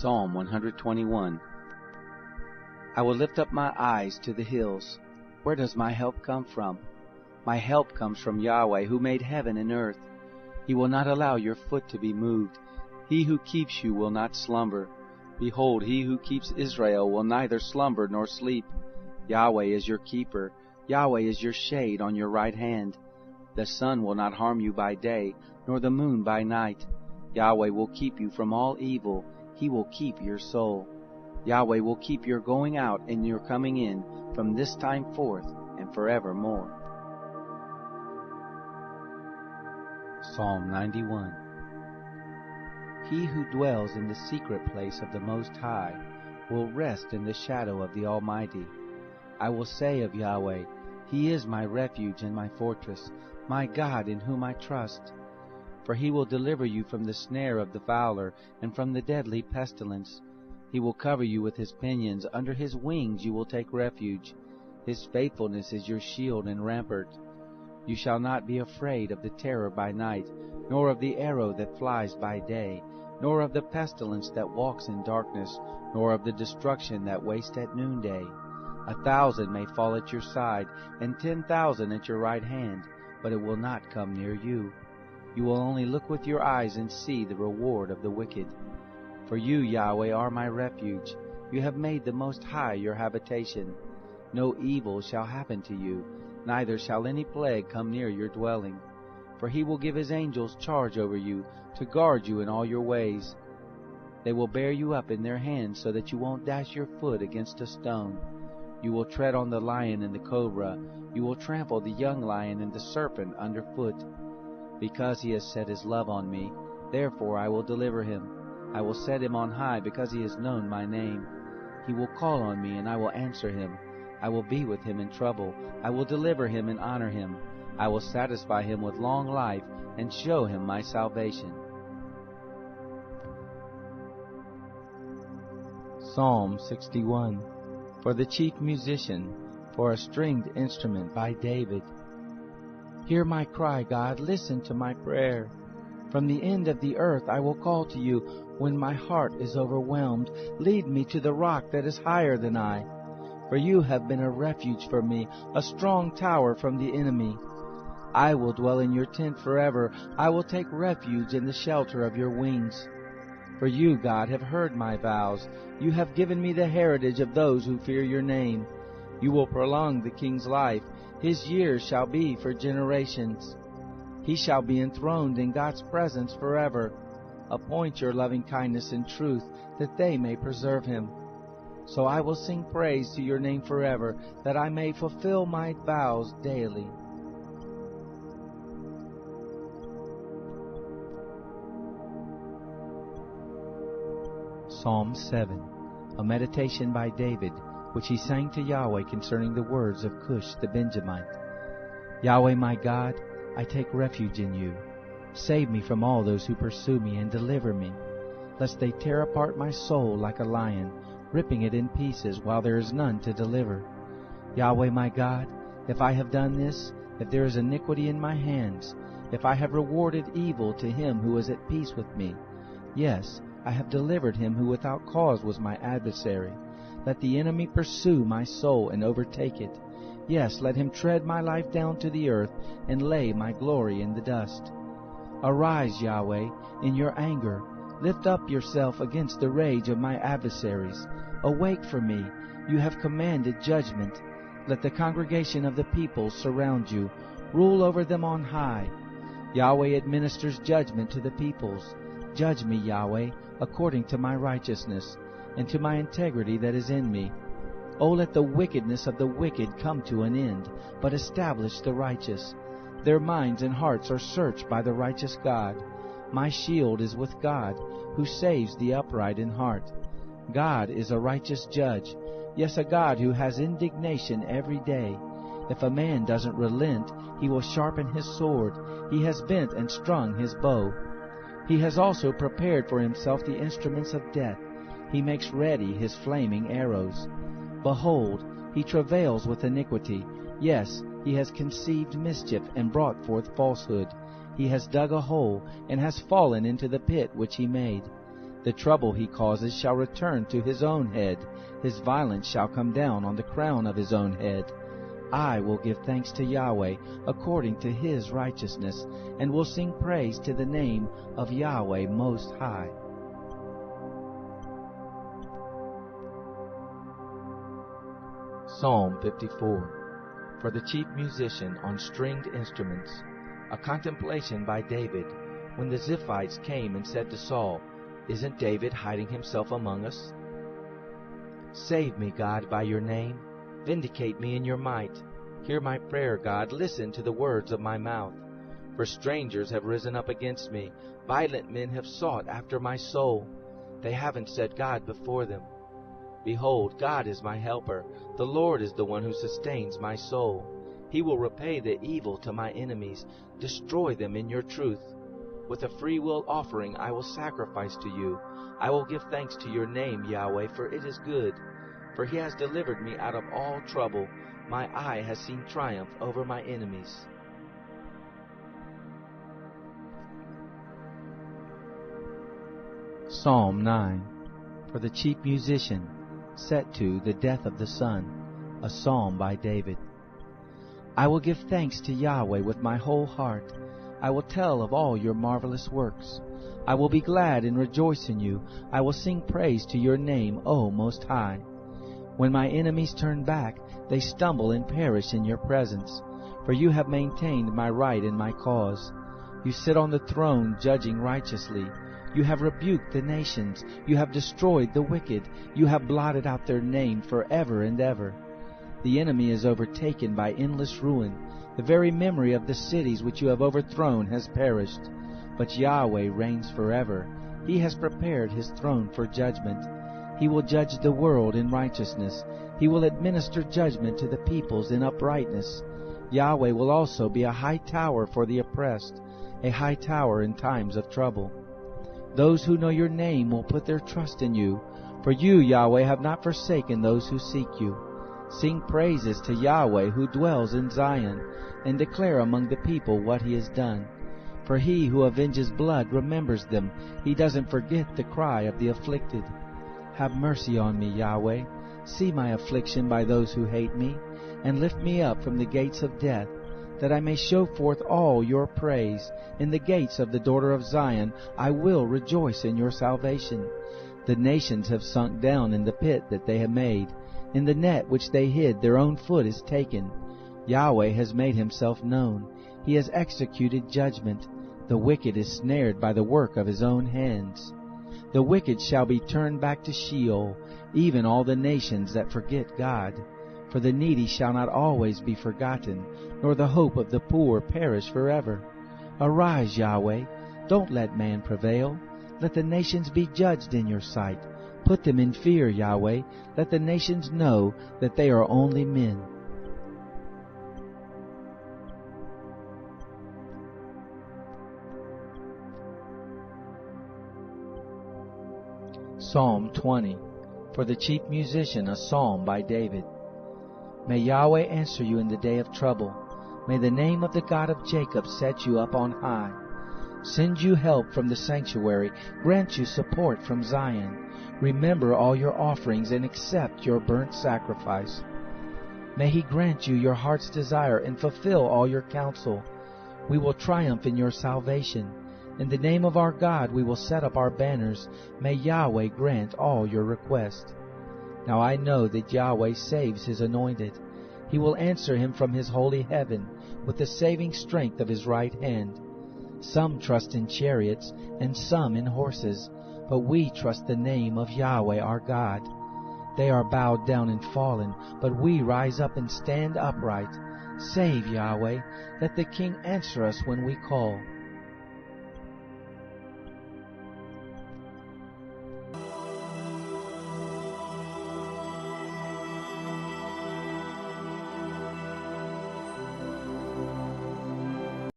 Psalm 121. I will lift up my eyes to the hills. Where does my help come from? My help comes from Yahweh, who made heaven and earth. He will not allow your foot to be moved. He who keeps you will not slumber. Behold, he who keeps Israel will neither slumber nor sleep. Yahweh is your keeper. Yahweh is your shade on your right hand. The sun will not harm you by day, nor the moon by night. Yahweh will keep you from all evil. He will keep your soul. Yahweh will keep your going out and your coming in from this time forth and forevermore. Psalm 91. He who dwells in the secret place of the Most High will rest in the shadow of the Almighty. I will say of Yahweh, He is my refuge and my fortress, my God in whom I trust. For He will deliver you from the snare of the fowler and from the deadly pestilence. He will cover you with His pinions. Under His wings you will take refuge. His faithfulness is your shield and rampart. You shall not be afraid of the terror by night, nor of the arrow that flies by day, nor of the pestilence that walks in darkness, nor of the destruction that wastes at noonday. 1,000 may fall at your side, and 10,000 at your right hand, but it will not come near you. You will only look with your eyes and see the reward of the wicked. For you, Yahweh, are my refuge. You have made the Most High your habitation. No evil shall happen to you, neither shall any plague come near your dwelling. For He will give His angels charge over you, to guard you in all your ways. They will bear you up in their hands, so that you won't dash your foot against a stone. You will tread on the lion and the cobra. You will trample the young lion and the serpent underfoot. Because He has set His love on me, therefore I will deliver him. I will set him on high, because he has known my name. He will call on me, and I will answer him. I will be with him in trouble. I will deliver him and honor him. I will satisfy him with long life and show him my salvation. Psalm 61. For the chief musician, for a stringed instrument by David. Hear my cry, God, listen to my prayer. From the end of the earth I will call to you when my heart is overwhelmed. Lead me to the rock that is higher than I. For you have been a refuge for me, a strong tower from the enemy. I will dwell in your tent forever. I will take refuge in the shelter of your wings. For you, God, have heard my vows. You have given me the heritage of those who fear your name. You will prolong the king's life. His years shall be for generations. He shall be enthroned in God's presence forever. Appoint your loving kindness and truth, that they may preserve him. So I will sing praise to your name forever, that I may fulfill my vows daily. Psalm 7, a meditation by David, which he sang to Yahweh concerning the words of Cush the Benjamite. Yahweh my God, I take refuge in you. Save me from all those who pursue me, and deliver me, lest they tear apart my soul like a lion, ripping it in pieces while there is none to deliver. Yahweh my God, if I have done this, if there is iniquity in my hands, if I have rewarded evil to him who is at peace with me, yes, I have delivered him who without cause was my adversary. Let the enemy pursue my soul and overtake it. Yes, let him tread my life down to the earth and lay my glory in the dust. Arise, Yahweh, in your anger. Lift up yourself against the rage of my adversaries. Awake for me. You have commanded judgment. Let the congregation of the peoples surround you. Rule over them on high. Yahweh administers judgment to the peoples. Judge me, Yahweh, according to my righteousness, and to my integrity that is in me. O let the wickedness of the wicked come to an end, but establish the righteous. Their minds and hearts are searched by the righteous God. My shield is with God, who saves the upright in heart. God is a righteous judge, yes, a God who has indignation every day. If a man doesn't relent, he will sharpen his sword. He has bent and strung his bow. He has also prepared for himself the instruments of death. He makes ready his flaming arrows. Behold, he travails with iniquity. Yes, he has conceived mischief and brought forth falsehood. He has dug a hole and has fallen into the pit which he made. The trouble he causes shall return to his own head. His violence shall come down on the crown of his own head. I will give thanks to Yahweh according to his righteousness, and will sing praise to the name of Yahweh Most High. Psalm 54. For the chief musician on stringed instruments, a contemplation by David, when the Ziphites came and said to Saul, "Isn't David hiding himself among us?" Save me, God, by your name. Vindicate me in your might. Hear my prayer, God. Listen to the words of my mouth. For strangers have risen up against me. Violent men have sought after my soul. They haven't set God before them. Behold, God is my helper. The Lord is the one who sustains my soul. He will repay the evil to my enemies. Destroy them in your truth. With a freewill offering I will sacrifice to you. I will give thanks to your name, Yahweh, for it is good. For he has delivered me out of all trouble. My eye has seen triumph over my enemies. Psalm 9. For the chief musician, set to the death of the son, a psalm by David. I will give thanks to Yahweh with my whole heart. I will tell of all your marvelous works. I will be glad and rejoice in you. I will sing praise to your name, O Most High. When my enemies turn back, they stumble and perish in your presence. For you have maintained my right and my cause. You sit on the throne judging righteously. You have rebuked the nations. You have destroyed the wicked. You have blotted out their name forever and ever. The enemy is overtaken by endless ruin. The very memory of the cities which you have overthrown has perished. But Yahweh reigns forever. He has prepared his throne for judgment. He will judge the world in righteousness. He will administer judgment to the peoples in uprightness. Yahweh will also be a high tower for the oppressed, a high tower in times of trouble. Those who know your name will put their trust in you, for you, Yahweh, have not forsaken those who seek you. Sing praises to Yahweh who dwells in Zion, and declare among the people what he has done. For he who avenges blood remembers them. He doesn't forget the cry of the afflicted. Have mercy on me, Yahweh. See my affliction by those who hate me, and lift me up from the gates of death, that I may show forth all your praise. In the gates of the daughter of Zion I will rejoice in your salvation. The nations have sunk down in the pit that they have made. In the net which they hid their own foot is taken. Yahweh has made himself known. He has executed judgment. The wicked is snared by the work of his own hands. The wicked shall be turned back to Sheol, even all the nations that forget God. For the needy shall not always be forgotten, nor the hope of the poor perish forever. Arise, Yahweh, don't let man prevail. Let the nations be judged in your sight. Put them in fear, Yahweh. Let the nations know that they are only men. Psalm 20. For the chief musician, a psalm by David. May Yahweh answer you in the day of trouble. May the name of the God of Jacob set you up on high. Send you help from the sanctuary. Grant you support from Zion. Remember all your offerings and accept your burnt sacrifice. May he grant you your heart's desire and fulfill all your counsel. We will triumph in your salvation. In the name of our God we will set up our banners. May Yahweh grant all your requests. Now I know that Yahweh saves his anointed. He will answer him from his holy heaven with the saving strength of his right hand. Some trust in chariots and some in horses, but we trust the name of Yahweh our God. They are bowed down and fallen, but we rise up and stand upright. Save, Yahweh. Let the King answer us when we call.